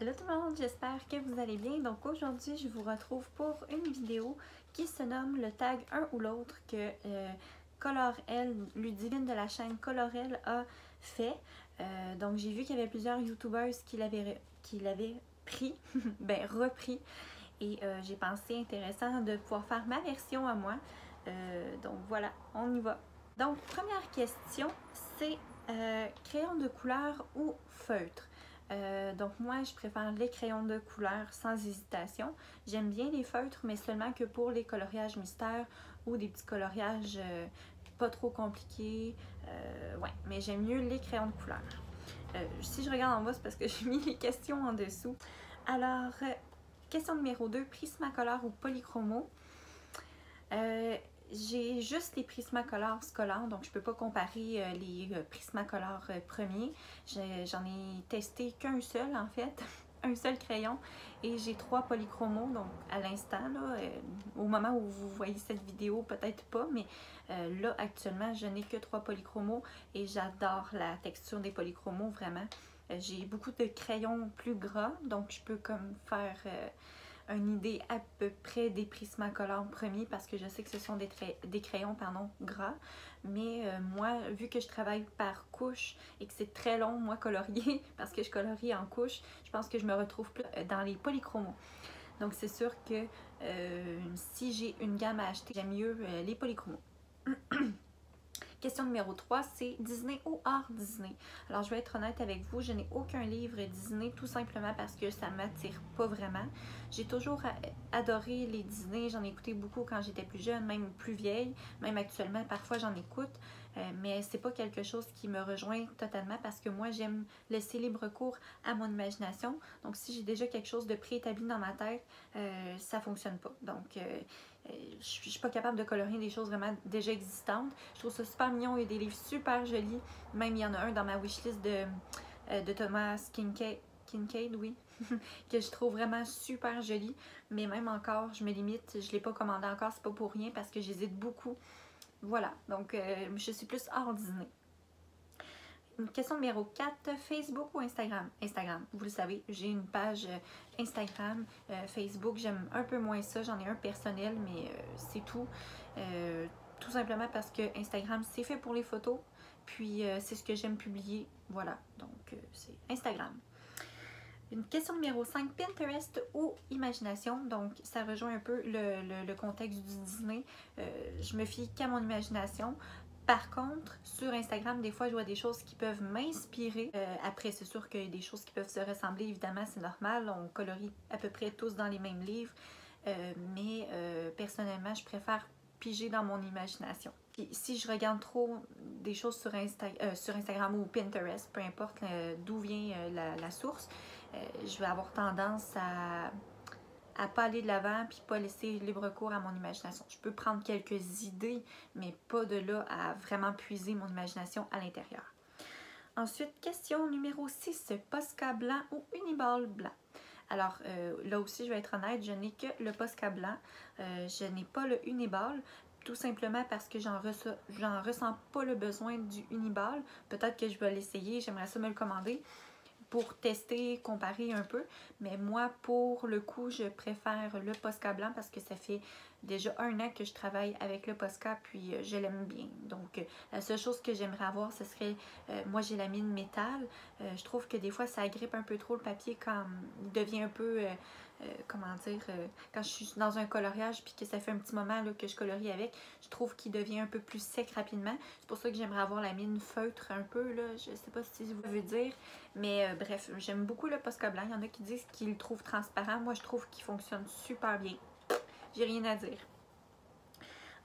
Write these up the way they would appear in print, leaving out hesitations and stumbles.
Allô tout le monde, j'espère que vous allez bien. Donc aujourd'hui, je vous retrouve pour une vidéo qui se nomme le tag un ou l'autre que Colorel, Ludivine de la chaîne Colorel a fait. Donc j'ai vu qu'il y avait plusieurs youtubeurs qui l'avaient pris, ben repris. Et j'ai pensé intéressant de pouvoir faire ma version à moi. Donc voilà, on y va. Donc première question, c'est crayon de couleur ou feutre? Donc moi, je préfère les crayons de couleur sans hésitation. J'aime bien les feutres, mais seulement que pour les coloriages mystères ou des petits coloriages pas trop compliqués. Ouais, mais j'aime mieux les crayons de couleur. Si je regarde en bas, c'est parce que j'ai mis les questions en dessous. Alors, question numéro 2, Prismacolor ou Polychromo? J'ai juste les Prismacolor scolaires, donc je ne peux pas comparer les Prismacolor premiers. J'en ai testé qu'un seul en fait, un seul crayon, et j'ai 3 polychromos, donc à l'instant, au moment où vous voyez cette vidéo, peut-être pas, mais là actuellement je n'ai que 3 polychromos et j'adore la texture des polychromos, vraiment. J'ai beaucoup de crayons plus gras, donc je peux comme faire une idée à peu près des Prismacolor premiers parce que je sais que ce sont des crayons gras. Mais moi, vu que je travaille par couche et que c'est très long, moi, colorier, parce que je colorie en couche, je pense que je me retrouve plus dans les polychromos. Donc, c'est sûr que si j'ai une gamme à acheter, j'aime mieux les polychromos. Question numéro 3, c'est Disney ou hors Disney? Alors, je vais être honnête avec vous, je n'ai aucun livre Disney, tout simplement parce que ça ne m'attire pas vraiment. J'ai toujours adoré les Disney, j'en ai écouté beaucoup quand j'étais plus jeune, même plus vieille, même actuellement, parfois j'en écoute, mais c'est pas quelque chose qui me rejoint totalement parce que moi, j'aime laisser libre cours à mon imagination. Donc, si j'ai déjà quelque chose de préétabli dans ma tête, ça fonctionne pas. Donc, je suis pas capable de colorier des choses vraiment déjà existantes. Je trouve ça super mignon, il y a des livres super jolis. Même il y en a un dans ma wishlist de Thomas Kinkade, oui, que je trouve vraiment super joli. Mais même encore, je me limite, je ne l'ai pas commandé encore, c'est pas pour rien parce que j'hésite beaucoup. Voilà, donc je suis plus hors Disney. Question numéro 4, Facebook ou Instagram? Instagram, vous le savez, j'ai une page Instagram. Facebook, j'aime un peu moins ça, j'en ai un personnel, mais c'est tout. Tout simplement parce que Instagram, c'est fait pour les photos, puis c'est ce que j'aime publier. Voilà, donc c'est Instagram. Une question numéro 5, Pinterest ou imagination? Donc, ça rejoint un peu le contexte du Disney. Je me fie qu'à mon imagination. Par contre, sur Instagram, des fois, je vois des choses qui peuvent m'inspirer. Après, c'est sûr qu'il y a des choses qui peuvent se ressembler, évidemment, c'est normal. On colorie à peu près tous dans les mêmes livres. Mais personnellement, je préfère piger dans mon imagination. Puis, si je regarde trop des choses sur Instagram ou Pinterest, peu importe d'où vient la source, je vais avoir tendance à pas aller de l'avant puis pas laisser libre cours à mon imagination. Je peux prendre quelques idées, mais pas de là à vraiment puiser mon imagination à l'intérieur. Ensuite, question numéro 6, Posca blanc ou Uniball blanc? Alors, là aussi, je vais être honnête, je n'ai que le Posca blanc. Je n'ai pas le Uniball, tout simplement parce que j'en ressens pas le besoin du Uniball. Peut-être que je vais l'essayer, j'aimerais ça me le commander pour tester, comparer un peu. Mais moi, pour le coup, je préfère le Posca blanc parce que ça fait déjà 1 an que je travaille avec le Posca, puis je l'aime bien. Donc, la seule chose que j'aimerais avoir, ce serait, moi j'ai la mine métal. Je trouve que des fois, ça agrippe un peu trop le papier quand il devient un peu, comment dire, quand je suis dans un coloriage puis que ça fait un petit moment là, que je colorie avec, je trouve qu'il devient un peu plus sec rapidement. C'est pour ça que j'aimerais avoir la mine feutre un peu, là. Je sais pas si vous voulez dire, mais bref, j'aime beaucoup le Posca blanc. Il y en a qui disent qu'ils le trouvent transparent. Moi, je trouve qu'il fonctionne super bien. J'ai rien à dire.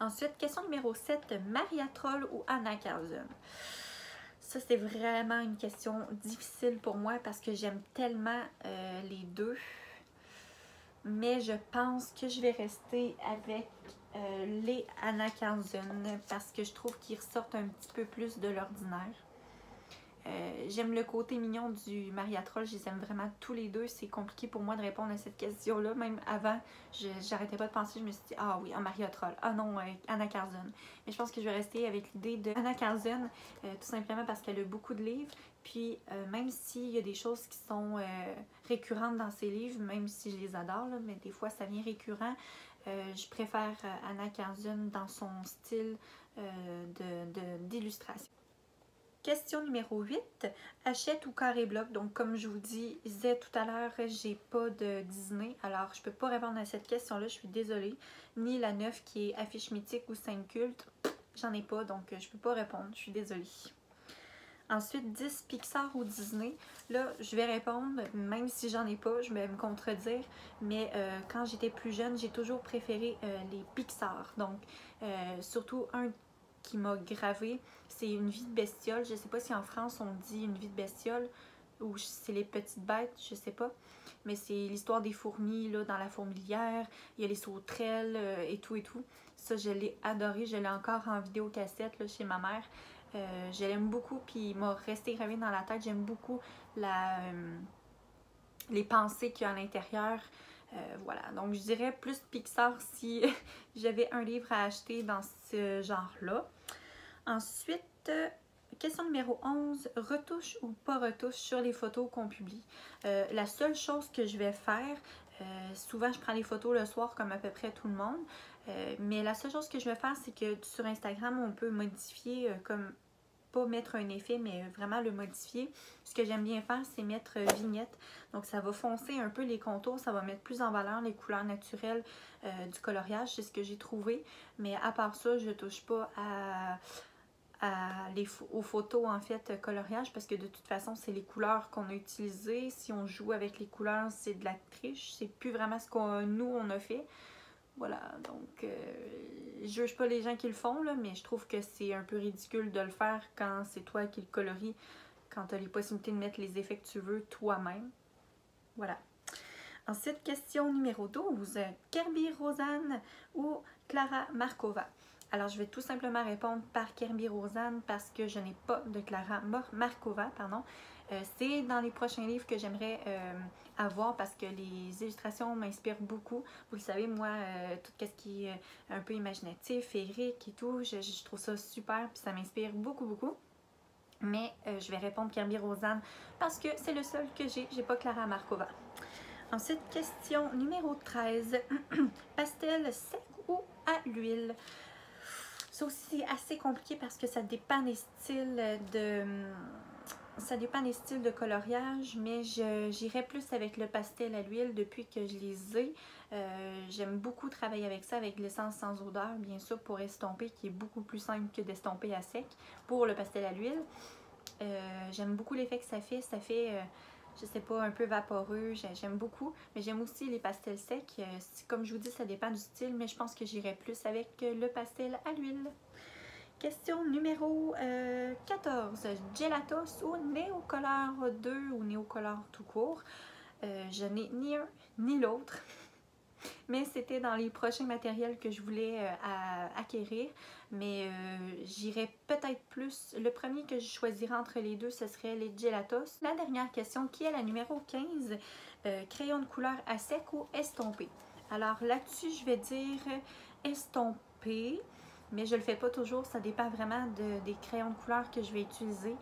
Ensuite, question numéro 7, Maria Troll ou Anna Carlson? Ça, c'est vraiment une question difficile pour moi parce que j'aime tellement les deux. Mais je pense que je vais rester avec les Anna Carlson parce que je trouve qu'ils ressortent un petit peu plus de l'ordinaire. J'aime le côté mignon du Maria Troll, je les aime vraiment tous les deux. C'est compliqué pour moi de répondre à cette question-là. Même avant, j'arrêtais pas de penser, je me suis dit, ah oui, Maria Troll, ah non, Anna Carlson. Mais je pense que je vais rester avec l'idée de Anna Carlson, tout simplement parce qu'elle a beaucoup de livres. Puis même s'il y a des choses qui sont récurrentes dans ces livres, même si je les adore, là, mais des fois ça vient récurrent, je préfère Anna Carzun dans son style d'illustration. Question numéro 8, Hachette ou carré bloc. Donc comme je vous disais tout à l'heure, j'ai pas de Disney, alors je peux pas répondre à cette question-là, je suis désolée. Ni la 9 qui est affiche mythique ou scène culte, j'en ai pas, donc je peux pas répondre, je suis désolée. Ensuite, 10 Pixar ou Disney. Là, je vais répondre, même si j'en ai pas, je vais me contredire, mais quand j'étais plus jeune, j'ai toujours préféré les Pixar. Donc, surtout un qui m'a gravé, c'est Une vie de bestiole. Je sais pas si en France on dit Une vie de bestiole ou c'est Les petites bêtes, je sais pas. Mais c'est l'histoire des fourmis là, dans la fourmilière, il y a les sauterelles et tout et tout. Ça, je l'ai adoré, je l'ai encore en vidéocassette là, chez ma mère. Je l'aime beaucoup, puis il m'a resté gravé dans la tête. J'aime beaucoup les pensées qu'il y a à l'intérieur. Voilà, donc je dirais plus Pixar si j'avais un livre à acheter dans ce genre-là. Ensuite, question numéro 11, retouche ou pas retouche sur les photos qu'on publie. La seule chose que je vais faire, souvent je prends les photos le soir comme à peu près tout le monde, mais la seule chose que je vais faire, c'est que sur Instagram, on peut modifier comme pas mettre un effet, mais vraiment le modifier. Ce que j'aime bien faire, c'est mettre vignette. Donc ça va foncer un peu les contours, ça va mettre plus en valeur les couleurs naturelles du coloriage, c'est ce que j'ai trouvé. Mais à part ça, je touche pas aux photos en fait coloriage, parce que de toute façon, c'est les couleurs qu'on a utilisées. Si on joue avec les couleurs, c'est de la triche. C'est plus vraiment ce qu'on nous on a fait. Voilà, donc je juge pas les gens qui le font, là, mais je trouve que c'est un peu ridicule de le faire quand c'est toi qui le colorie, quand tu as les possibilités de mettre les effets que tu veux toi-même. Voilà. Ensuite, question numéro 12, Kirby Rosanne ou Clara Markova? Alors, je vais tout simplement répondre par Kirby Rosanne parce que je n'ai pas de Clara Markova, pardon. C'est dans les prochains livres que j'aimerais avoir parce que les illustrations m'inspirent beaucoup. Vous le savez, moi, tout ce qui est un peu imaginatif, féerique et tout, je trouve ça super puis ça m'inspire beaucoup, beaucoup. Mais je vais répondre Kirby Rosanne parce que c'est le seul que j'ai. J'ai pas Clara Markova. Ensuite, question numéro 13. Pastel sec ou à l'huile? Ça aussi, c'est assez compliqué parce que ça dépend des styles de coloriage, mais j'irais plus avec le pastel à l'huile depuis que je les ai. J'aime beaucoup travailler avec ça, avec l'essence sans odeur, bien sûr, pour estomper, qui est beaucoup plus simple que d'estomper à sec pour le pastel à l'huile. J'aime beaucoup l'effet que ça fait. Je sais pas, un peu vaporeux, j'aime beaucoup, mais j'aime aussi les pastels secs. Comme je vous dis, ça dépend du style, mais je pense que j'irai plus avec le pastel à l'huile. Question numéro 14, Gelatos ou Neocolor 2 ou Neocolor tout court? Je n'ai ni un ni l'autre, mais c'était dans les prochains matériels que je voulais acquérir. Mais j'irais peut-être plus. Le premier que je choisirais entre les deux, ce serait les Gelatos. La dernière question, qui est la numéro 15, crayon de couleur à sec ou estompé? Alors là-dessus, je vais dire estompé. Mais je le fais pas toujours, ça dépend vraiment des crayons de couleur que je vais utiliser.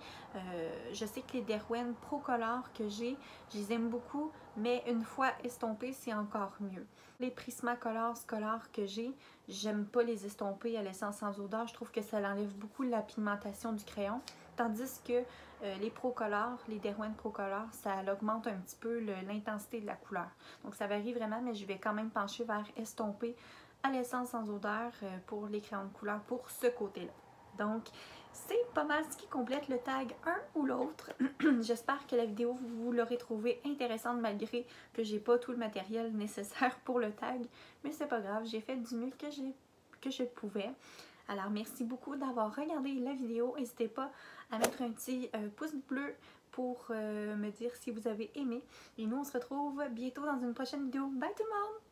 Je sais que les Derwent Pro Color que j'ai, je les aime beaucoup, mais une fois estompés, c'est encore mieux. Les Prismacolor Scholar que j'ai, j'aime pas les estomper à l'essence sans odeur. Je trouve que ça enlève beaucoup la pigmentation du crayon. Tandis que les Pro Color, les Derwent Pro Color, ça augmente un petit peu l'intensité de la couleur. Donc ça varie vraiment, mais je vais quand même pencher vers estomper à l'essence sans odeur pour les crayons de couleur pour ce côté-là. Donc, c'est pas mal ce qui complète le tag un ou l'autre. J'espère que la vidéo, vous l'aurez trouvée intéressante malgré que j'ai pas tout le matériel nécessaire pour le tag. Mais c'est pas grave, j'ai fait du mieux que je pouvais. Alors, merci beaucoup d'avoir regardé la vidéo. N'hésitez pas à mettre un petit pouce bleu pour me dire si vous avez aimé. Et nous, on se retrouve bientôt dans une prochaine vidéo. Bye tout le monde!